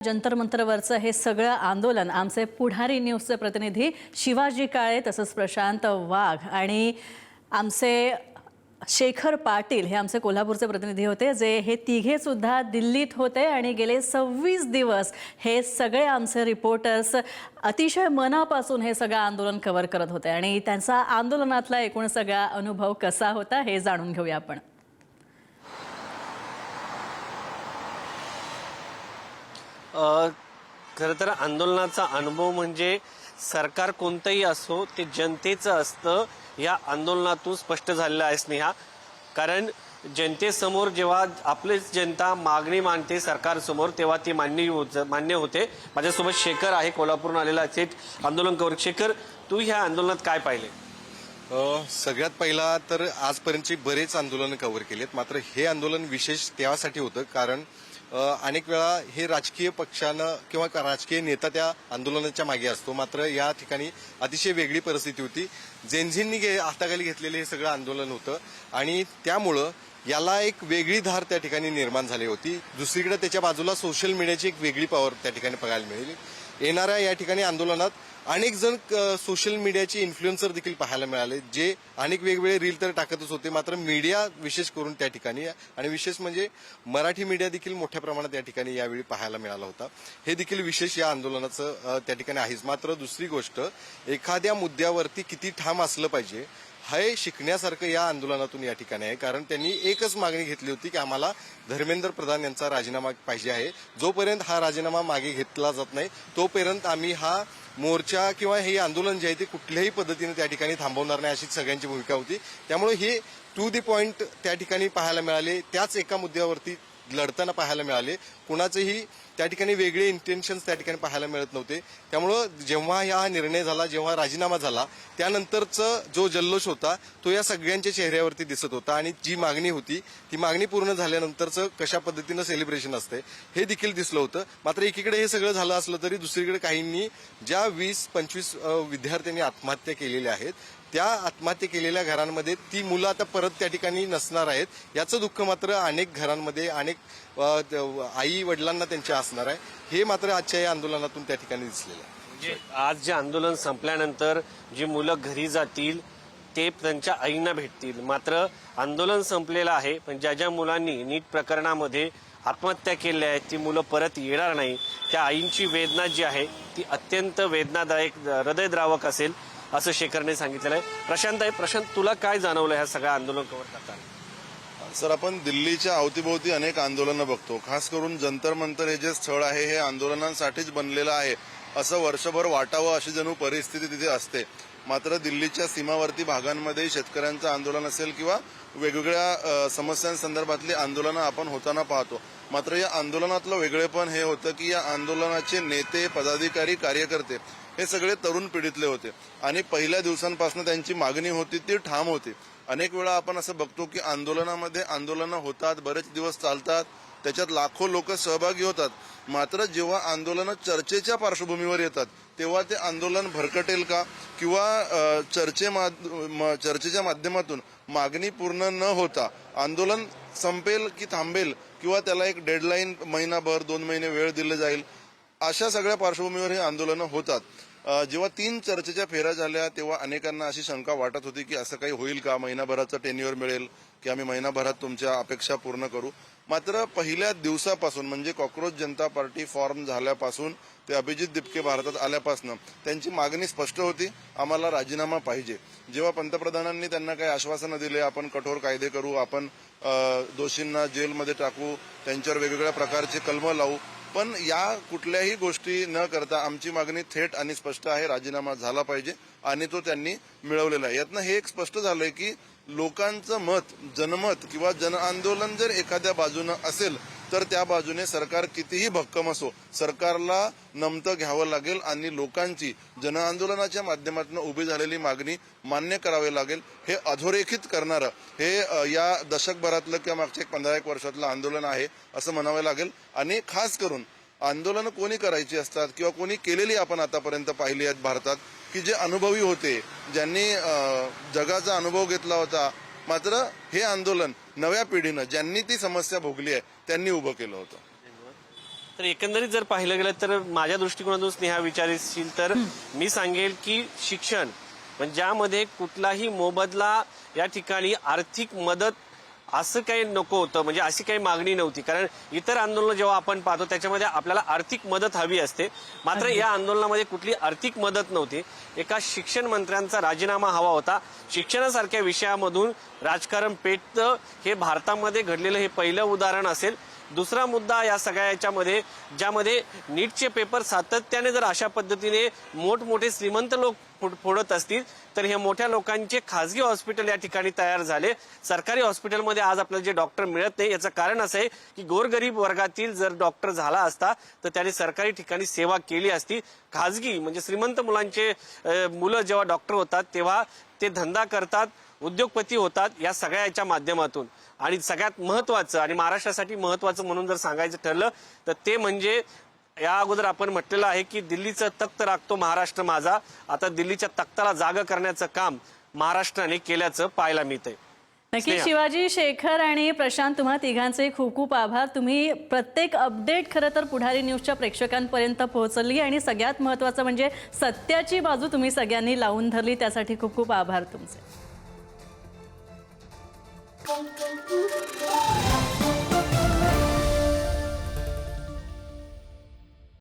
जंतर मंतरवरचं हे सगळं आंदोलन आमचे पुढारी न्यूजचे प्रतिनिधी शिवाजी काळे तसंच प्रशांत वाघ आणि आमचे शेखर पाटील हे आमचे कोल्हापूरचे प्रतिनिधी होते, जे हे तिघे सुद्धा दिल्लीत होते आणि गेले 26 दिवस हे सगळे आमचे रिपोर्टर्स अतिशय मनापासून हे सगळं आंदोलन कव्हर करत होते आणि त्यांचा आंदोलनातला एकूण सगळा अनुभव कसा होता हे जाणून घेऊया आपण। खरं तर आंदोलनाचा अनुभव म्हणजे सरकार कोणतंही असो ते जनतेचं असतं या आंदोलनातून स्पष्ट झालेलं आहे स्नेहा। कारण जनतेसमोर जेव्हा आपलीच जनता मागणी मांडते सरकारसमोर तेव्हा ती मान्य होते। माझ्यासोबत शेखर आहे, कोल्हापूरहून आलेला थेट आंदोलन कव्हर। शेखर, तू ह्या आंदोलनात काय पाहिले? सगळ्यात पहिला तर आजपर्यंतची बरेच आंदोलन कव्हर केलेत, मात्र हे आंदोलन विशेष त्यासाठी होतं कारण अनेक वेळा हे राजकीय पक्षानं किंवा राजकीय नेता त्या आंदोलनाच्या मागे असतो, मात्र या ठिकाणी अतिशय वेगळी परिस्थिती होती। जेनझींनी हाताखाली घेतलेलं हे सगळं आंदोलन होतं आणि त्यामुळं याला एक वेगळी धार त्या ठिकाणी निर्माण झाली होती। दुसरीकडे त्याच्या बाजूला सोशल मीडियाची एक वेगळी पॉवर त्या ठिकाणी बघायला मिळाली। येणाऱ्या या ठिकाणी आंदोलनात अनेक जण सोशल मीडियाचे इन्फ्लुएन्सर देखील पाहायला मिळाले, जे अनेक वेगवेगळे रील तर टाकतच होते, मात्र मीडिया विशेष करून त्या ठिकाणी आणि विशेष म्हणजे मराठी मीडिया देखील मोठ्या प्रमाणात या ठिकाणी यावेळी पाहायला मिळाला होता। हे देखील विशेष या आंदोलनाचं त्या ठिकाणी आहेच। मात्र दुसरी गोष्ट, एखाद्या मुद्द्यावरती किती ठाम असलं पाहिजे हे शिकण्यासारखं या आंदोलनातून या ठिकाणी आहे। कारण त्यांनी एकच मागणी घेतली होती की आम्हाला धर्मेंद्र प्रधान यांचा राजीनामा पाहिजे आहे। जोपर्यंत हा राजीनामा मागे घेतला जात नाही तोपर्यंत आम्ही हा मोर्चा किंवा हे आंदोलन जे आहे ते कुठल्याही पद्धतीने त्या ठिकाणी थांबवणार नाही, अशीच सगळ्यांची भूमिका होती। त्यामुळे हे टू दी पॉइंट त्या ठिकाणी पाहायला मिळाले, त्याच एका मुद्द्यावरती लढताना पाहायला मिळाले। कुणाचेही त्या ठिकाणी वेगळे इंटेन्शन्स त्या ठिकाणी पाहायला मिळत नव्हते। त्यामुळं जेव्हा हा निर्णय झाला, जेव्हा राजीनामा झाला, त्यानंतरचा जो जल्लोष होता तो या सगळ्यांच्या चेहऱ्यावरती दिसत होता आणि जी मागणी होती ती मागणी पूर्ण झाल्यानंतरचं कशा पद्धतीनं सेलिब्रेशन असते हे देखील दिसलं होतं। मात्र एकीकडे हे सगळं झालं असलं तरी दुसरीकडे काहींनी ज्या 20-25 विद्यार्थ्यांनी आत्महत्या केलेल्या आहेत त्या आत्महत्या केलेल्या घरांमध्ये ती मुलं आता परत त्या ठिकाणी नसणार आहेत, याचं दुःख मात्र अनेक घरांमध्ये अनेक आई वडिलांना त्यांच्या असणार आहे। हे मात्र आजच्या या आंदोलनातून त्या ठिकाणी दिसलेलं आहे। म्हणजे आज जे आंदोलन संपल्यानंतर जी मुलं घरी जातील ते त्यांच्या आईंना भेटतील, मात्र आंदोलन संपलेलं आहे पण ज्या ज्या मुलांनी नीट प्रकरणामध्ये आत्महत्या केल्या आहेत ती मुलं परत येणार नाही। त्या आईंची वेदना जी आहे ती अत्यंत वेदनादायक, हृदयद्रावक असेल असं शेखरने सांगितलेलं आहे। प्रशांत आहे, प्रशांत, तुला काय जाणवलं ह्या सगळ्या आंदोलन कव्हर करताना? सर, आपण दिल्लीच्या अवतीभोवती अनेक आंदोलनं बघतो, खास करून जंतर मंतर हे जे स्थळ आहे हे आंदोलनांसाठीच बनलेलं आहे असं वर्षभर वाटावं अशी जणू परिस्थिती तिथे असते। मात्र दिल्लीच्या सीमावर्ती भागांमध्ये शेतकऱ्यांचं आंदोलन असेल किंवा वेगवेगळ्या समस्यांसंदर्भातली आंदोलनं आपण होताना पाहतो। मात्र या आंदोलनातलं वेगळेपण हे होतं की या आंदोलनाचे नेते, पदाधिकारी, कार्यकर्ते हे सगळे तरुण पिढीतले होते आणि पहिल्या दिवसांपासून त्यांची मागणी होती ती ठाम होती। अनेक वेळा आपण असं बघतो की आंदोलनामध्ये आंदोलनं होतात, बरेच दिवस चालतात, त्याच्यात लाखो लोक सहभागी होतात, मात्र जेव्हा आंदोलनं चर्चेच्या पार्श्वभूमीवर येतात तेव्हा ते आंदोलन भरकटेल का किंवा चर्चेच्या माध्यमातून मागणी पूर्ण न होता आंदोलन संपेल की थांबेल किंवा त्याला एक डेडलाईन महिनाभर 2 महिने वेळ दिले जाईल, अशा सगळ्या पार्श्वभूमीवर हे आंदोलनं होतात। जेव्हा 3 चर्चेच्या फेऱ्या झाल्या तेव्हा अनेकांना अशी शंका वाटत होती की असं काही होईल का, महिनाभराचं टेन्युअर मिळेल की आम्ही महिनाभरात तुमच्या अपेक्षा पूर्ण करू। मात्र पहिल्या दिवसापासून म्हणजे कॉक्रोच जनता पार्टी फॉर्म झाल्यापासून ते अभिजित दिपके भारतात आल्यापासून त्यांची मागणी स्पष्ट होती, आम्हाला राजीनामा पाहिजे। जेव्हा पंतप्रधानांनी त्यांना काही आश्वासनं दिले, आपण कठोर कायदे करू, आपण दोषींना जेलमध्ये टाकू, त्यांच्यावर वेगवेगळ्या प्रकारचे कलमं लावू, पण या कुठल्याही गोष्टी न करता आमची मागणी थेट आणि स्पष्ट आहे, राजीनामा झाला पाहिजे आणि तो त्यांनी मिळवलेला आहे। यातनं हे एक स्पष्ट झालंय की लोकांचं मत, जनमत किंवा जन आंदोलन जर एखाद्या बाजूनं असेल तर त्या बाजूने सरकार कितीही भक्कम असो सरकारला नमतं घ्यावं लागेल आणि लोकांची जन आंदोलनाच्या माध्यमातून उभी झालेली मागणी मान्य करावी लागेल। हे अधोरेखित करणारं हे या दशकभरातलं किंवा मागच्या 15-1 वर्षातलं आंदोलन आहे असं म्हणावं लागेल। आणि खास करून आंदोलनं कोणी करायची असतात किंवा कोणी केलेली आपण आतापर्यंत पाहिली आहेत भारतात की जे अनुभवी होते, ज्यांनी जगाचा अनुभव घेतला होता, मात्र हे आंदोलन नव्या पिढीनं ज्यांनी ती समस्या भोगली आहे त्यांनी उभं केलं होतं। तर एकंदरीत जर पाहिलं गेलं तर माझ्या दृष्टिकोनातून स्नेहा विचारशील तर मी सांगेल की शिक्षण म्हणजे ज्यामध्ये कुठलाही मोबदला या ठिकाणी आर्थिक मदत असं काही नको होतं, म्हणजे अशी काही मागणी नव्हती. कारण इतर आंदोलन जेव्हा आपण पाहतो त्याच्यामध्ये आपल्याला आर्थिक मदत हवी असते, मात्र या आंदोलनामध्ये कुठली आर्थिक मदत नव्हती. एका शिक्षण मंत्र्यांचा राजीनामा हवा होता. शिक्षणासारख्या विषयामधून राजकारण पेटतं हे भारतामध्ये घडलेलं हे पहिलं उदाहरण असेल. दुसरा मुद्दा या सगळ्या याच्यामध्ये ज्यामध्ये नीटचे पेपर सातत्याने जर अशा पद्धतीने मोठमोठे श्रीमंत लोक फोडत असतील तर हे मोठ्या लोकांचे खासगी हॉस्पिटल या ठिकाणी तयार झाले. सरकारी हॉस्पिटलमध्ये आज आपल्याला जे डॉक्टर मिळत नाही याचं कारण असं आहे की गोरगरीब वर्गातील जर डॉक्टर झाला असता तर त्याने सरकारी ठिकाणी सेवा केली असती. खासगी म्हणजे श्रीमंत मुलांचे मुलं जेव्हा डॉक्टर होतात तेव्हा ते धंदा करतात, उद्योगपती होतात या सगळ्या याच्या माध्यमातून. आणि सगळ्यात महत्वाचं आणि महाराष्ट्रासाठी महत्वाचं म्हणून जर सांगायचं ठरलं तर ते म्हणजे या अगोदर आपण म्हटलेलं आहे की दिल्लीचं तख्त राखतो महाराष्ट्र माझा. आता दिल्लीच्या तख्ताला जागा करण्याचं काम महाराष्ट्राने केल्याचं पाहायला मिळतंय. नक्की शिवाजी, शेखर आणि प्रशांत, तुम्हा तिघांचे खूप खूप आभार. तुम्ही प्रत्येक अपडेट खरं तर पुढारी न्यूजच्या प्रेक्षकांपर्यंत पोहोचली आणि सगळ्यात महत्त्वाचं म्हणजे सत्याची बाजू तुम्ही सगळ्यांनी लावून धरली, त्यासाठी खूप खूप आभार तुमचे.